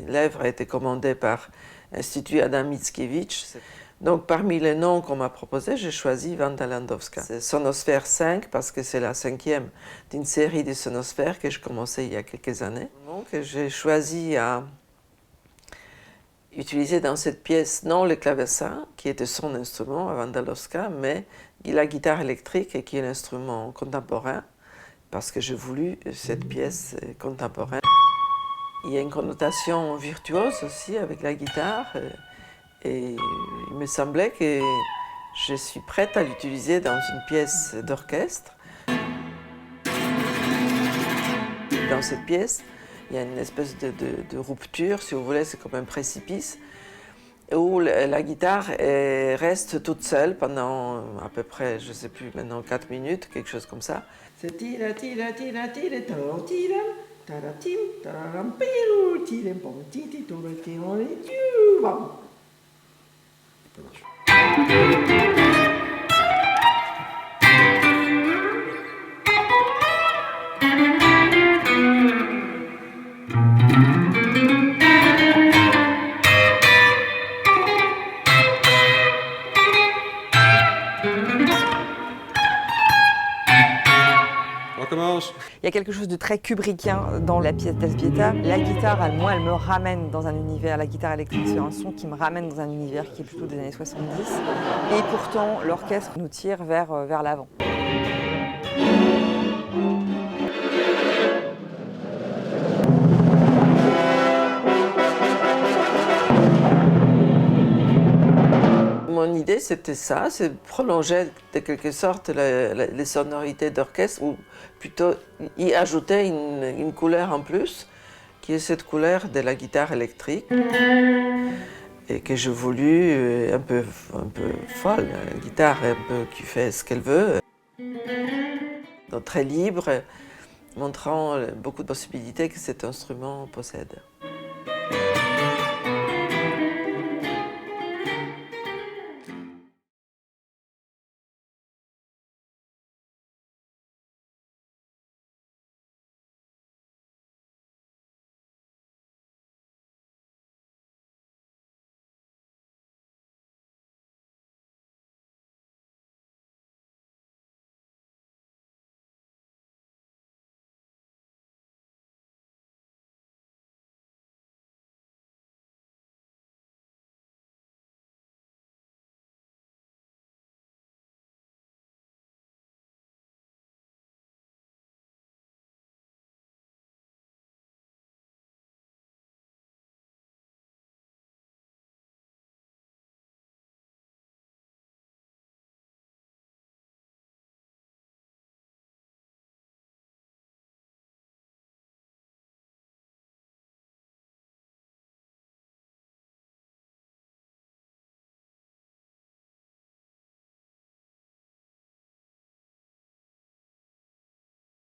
L'œuvre a été commandée par l'Institut Adam Mickiewicz. Donc parmi les noms qu'on m'a proposés, j'ai choisi Wanda Landowska. C'est Sonosphère 5 parce que c'est la 5e d'une série de sonosphères que j'ai commencé il y a quelques années. Donc j'ai choisi à utiliser dans cette pièce non le clavecin, qui était son instrument à Wanda Landowska, mais la guitare électrique qui est l'instrument contemporain, parce que j'ai voulu cette pièce contemporaine. Il y a une connotation virtuose aussi avec la guitare et il me semblait que je suis prête à l'utiliser dans une pièce d'orchestre. Dans cette pièce, il y a une espèce de rupture, si vous voulez, c'est comme un précipice, où la guitare reste toute seule pendant à peu près, je ne sais plus maintenant, 4 minutes, quelque chose comme ça. C'est taratim, tararam, piru, tirem, pom, titi, turu, tiro, tiu, bam. Il y a quelque chose de très kubrickien dans la pièce d'Elzbieta. La guitare, moi, elle me ramène dans un univers, la guitare électrique, c'est un son qui me ramène dans un univers qui est plutôt des années 70. Et pourtant, l'orchestre nous tire vers l'avant. Mon idée, c'était ça, c'est de prolonger de quelque sorte les sonorités d'orchestre, ou plutôt y ajouter une couleur en plus, qui est cette couleur de la guitare électrique, et que j'ai voulu un peu folle, une guitare un peu qui fait ce qu'elle veut, donc très libre, montrant beaucoup de possibilités que cet instrument possède.